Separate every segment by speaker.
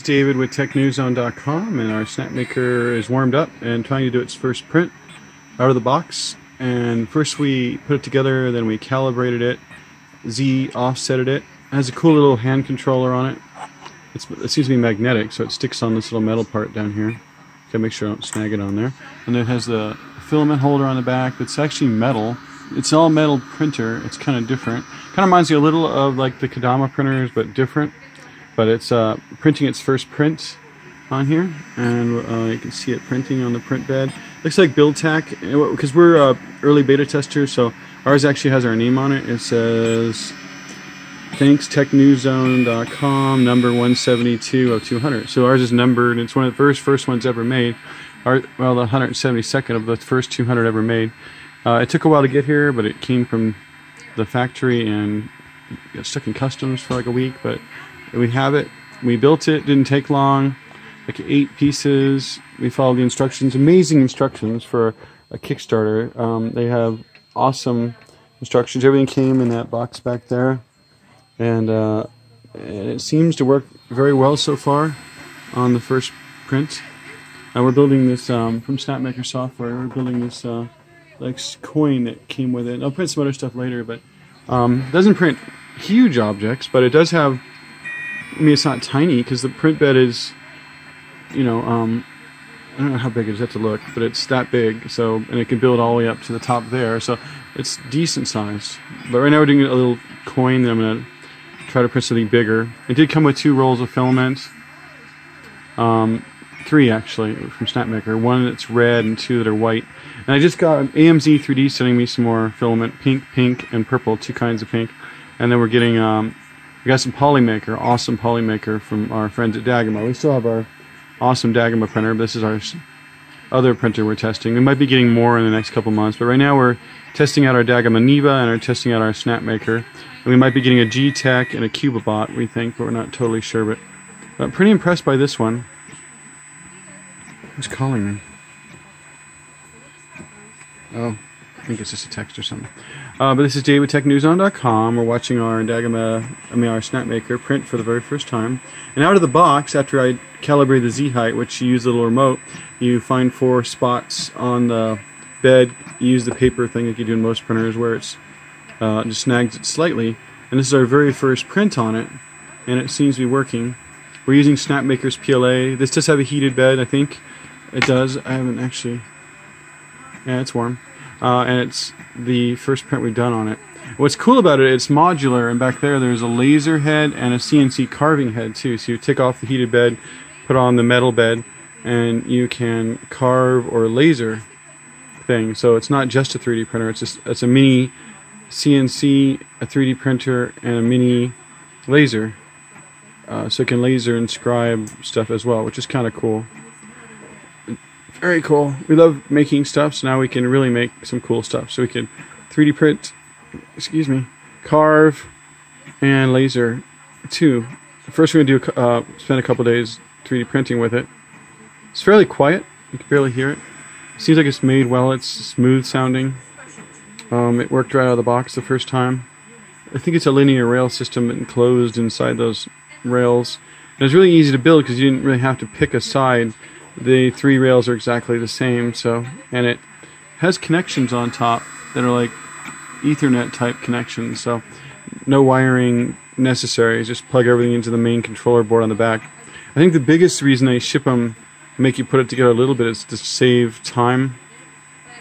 Speaker 1: David with TechNewsZone.com, and our Snapmaker is warmed up and trying to do its first print out of the box. And first we put it together, then we calibrated it, offsetted it. It has a cool little hand controller on it. It seems to be magnetic, so it sticks on this little metal part down here. Gotta make sure I don't snag it on there. And then it has the filament holder on the back that's actually metal. It's all metal printer. It's kind of different. Kind of reminds you a little of like the Kodama printers, but different. But it's printing its first print on here, and you can see it printing on the print bed. Looks like BuildTak, because we're early beta testers, so ours actually has our name on it. It says, thanks TechNewsZone.com, number 172 of 200. So ours is numbered. It's one of the first ones ever made. Well, the 172nd of the first 200 ever made. It took a while to get here, but it came from the factory and got stuck in customs for like a week, but we have it. We built it. Didn't take long. Like 8 pieces. We followed the instructions. Amazing instructions for a Kickstarter. They have awesome instructions. Everything came in that box back there, and it seems to work very well so far on the first print. We're building this from Snapmaker software. We're building this like coin that came with it. I'll print some other stuff later, but it doesn't print huge objects, but it does have. I mean, it's not tiny because the print bed is, you know, I don't know how big it is. I have to look, but it's that big. So, and it can build all the way up to the top there. So it's decent size. But right now we're doing a little coin that I'm going to try to print something bigger. It did come with 2 rolls of filament. 3 actually from Snapmaker. 1 that's red and 2 that are white. And I just got AMZ 3D sending me some more filament, pink, and purple, 2 kinds of pink. And then we're getting we got some Polymaker, awesome Polymaker from our friends at Dagama. We still have our awesome Dagama printer. This is our other printer we're testing. We might be getting more in the next couple months, but right now we're testing out our Dagama Neva and we're testing out our Snapmaker. And we might be getting a G-Tech and a Cubabot, we think, but we're not totally sure. But I'm pretty impressed by this one. Who's calling me? Oh, I think it's just a text or something. But this is Dave with TechNewsZone.com. We're watching our our Snapmaker print for the very first time. And out of the box, after I calibrated the Z-height, which you use the little remote, you find 4 spots on the bed. You use the paper thing like you do in most printers where it's just snags it slightly. And this is our very first print on it, and it seems to be working. We're using Snapmaker's PLA. This does have a heated bed, I think. It does. I haven't actually... Yeah, it's warm. And it's the first print we've done on it. What's cool about it, it's modular, and back there's a laser head and a CNC carving head too. So you take off the heated bed, put on the metal bed, and you can carve or laser thing. So it's not just a 3D printer, it's a mini CNC, a 3D printer, and a mini laser. So it can laser and scribe stuff as well, which is kind of cool. Very cool. We love making stuff, so now we can really make some cool stuff. So we can 3D print, carve, and laser too. First we're going to spend a couple days 3D printing with it. It's fairly quiet. You can barely hear it. Seems like it's made well. It's smooth sounding. It worked right out of the box the first time. I think it's a linear rail system enclosed inside those rails. And it's really easy to build because you didn't really have to pick a side. The 3 rails are exactly the same, and it has connections on top that are like Ethernet type connections, so no wiring necessary. Just plug everything into the main controller board on the back. I think the biggest reason they ship them, make you put it together a little bit, is to save time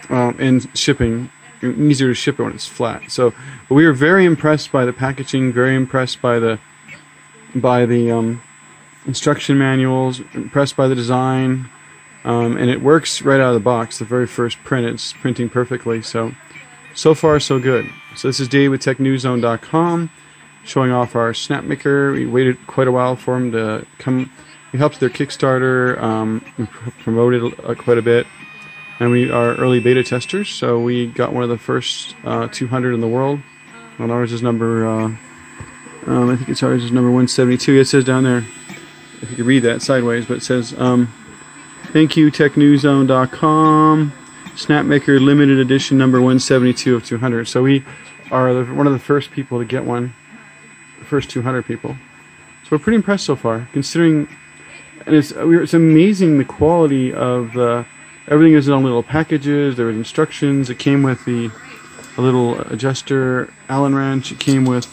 Speaker 1: in shipping. Easier to ship it when it's flat. So, but we were very impressed by the packaging, very impressed by the instruction manuals, impressed by the design, and it works right out of the box. The very first print, it's printing perfectly. So far so good. So this is Dave with TechNewsZone.com, showing off our Snapmaker. We waited quite a while for him to come. We helped their Kickstarter, we promoted quite a bit, and we are early beta testers. So we got one of the first 200 in the world. And ours is number, I think it's ours is number 172. It says down there. If you could read that sideways, but it says, thank you, TechNewsZone.com, Snapmaker limited edition number 172 of 200. So we are one of the first people to get one, the first 200 people. So we're pretty impressed so far, considering And it's amazing the quality of everything is in little packages. There were instructions. It came with a little adjuster Allen wrench. It came with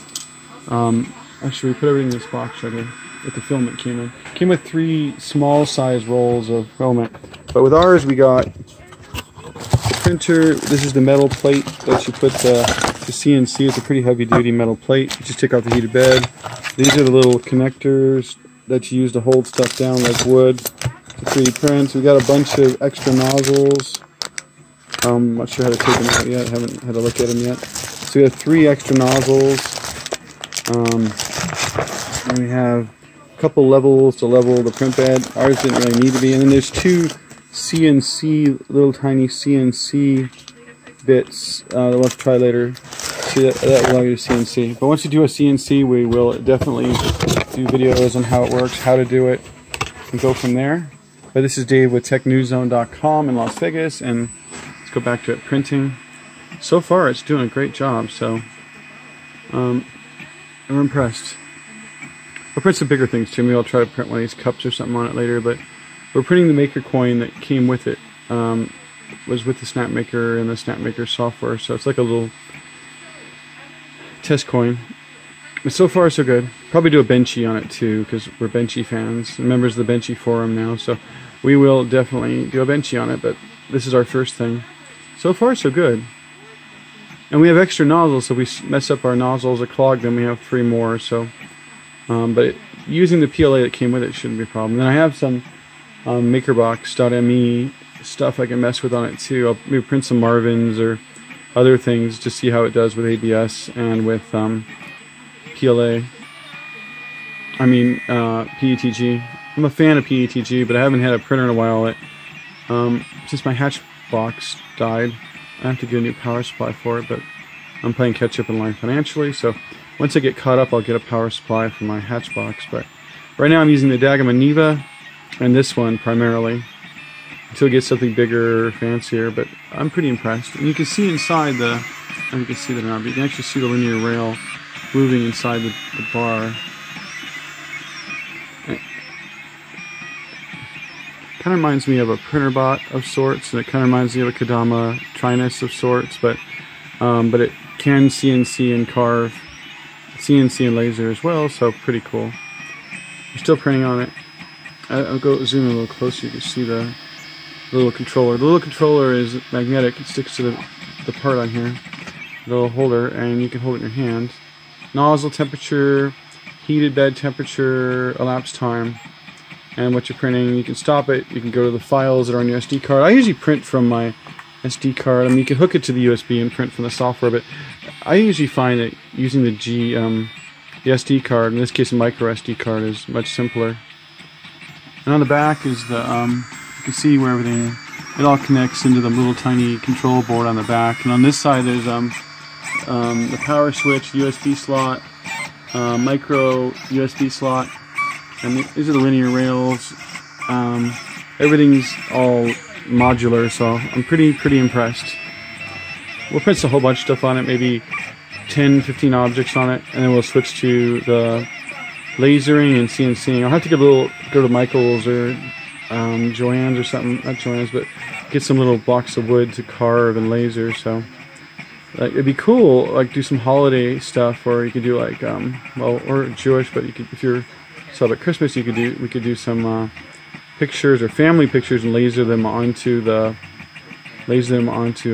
Speaker 1: actually we put everything in this box right here with the filament came in. It came with 3 small size rolls of filament. But with ours we got the printer. This is the metal plate that you put the CNC. It's a pretty heavy duty metal plate. You just take off the heated bed. These are the little connectors that you use to hold stuff down like wood to 3D print. We got a bunch of extra nozzles. I'm not sure how to take them out yet. I haven't had a look at them yet. So we have 3 extra nozzles. And we have a couple levels to level the print bed. Ours didn't really need to be. And then there's 2 CNC, little tiny CNC bits that we'll have to try later. See, that will allow you to CNC. But once you do a CNC, we will definitely do videos on how it works, how to do it, and go from there. But this is Dave with TechNewsZone.com in Las Vegas, and let's go back to it. Printing. So far, it's doing a great job, so I'm impressed. I'll print some bigger things too. Maybe I'll try to print one of these cups or something on it later, but we're printing the Maker coin that came with it. Was with the Snapmaker and the Snapmaker software, so it's like a little test coin. But so far so good. Probably do a Benchy on it too, because we're Benchy fans, members of the Benchy forum now, so we will definitely do a Benchy on it, but this is our first thing. So far so good. And we have extra nozzles, so if we mess up our nozzles or clog them, we have 3 more, so but using the PLA that came with it shouldn't be a problem. Then I have some MakerBox.me stuff I can mess with on it too. I'll maybe print some Marvins or other things to see how it does with ABS and with PLA. I mean PETG. I'm a fan of PETG, but I haven't had a printer in a while. Since my hatch box died, I have to get a new power supply for it, but I'm playing catch up in life financially, so once I get caught up I'll get a power supply for my hatch box. But right now I'm using the Dagama Neva and this one primarily until it gets something bigger, fancier, but I'm pretty impressed. And you can see inside the, I don't know if you can see that or not, but you can actually see the linear rail moving inside the bar. It kind of reminds me of a printer bot of sorts, and it kind of reminds me of a Kodama Trinus of sorts, but it can CNC and carve, CNC and laser as well, so pretty cool. We're still printing on it. I'll go zoom in a little closer, you can see the little controller. The little controller is magnetic. It sticks to the part on here, the little holder, and you can hold it in your hand. Nozzle temperature, heated bed temperature, elapsed time, and what you're printing. You can stop it. You can go to the files that are on your SD card. I usually print from my SD card. I mean, you can hook it to the USB and print from the software, but I usually find that using the SD card, in this case a micro SD card, is much simpler. And on the back is the you can see where everything, it all connects into the little tiny control board on the back. And on this side there's the power switch, USB slot, micro USB slot, and these are the linear rails. Everything's all modular, so I'm pretty impressed. We'll print a whole bunch of stuff on it, maybe 10-15 objects on it, and then we'll switch to the lasering and CNCing. I'll have to go to Michael's or Joann's or something, not Joann's, but get some little blocks of wood to carve and laser. So it'd be cool, like do some holiday stuff, or you could do like well, or Jewish, but you could, if you're celebrating Christmas, we could do some pictures or family pictures and laser them onto a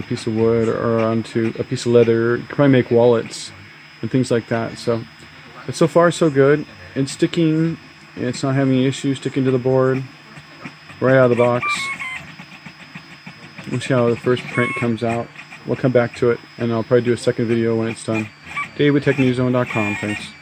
Speaker 1: piece of wood or onto a piece of leather. You could probably make wallets and things like that. So, but so far so good. It's sticking. It's not having any issues sticking to the board right out of the box. We'll see how the first print comes out. We'll come back to it, and I'll probably do a second video when it's done. Dave with TechNewsZone.com. Thanks.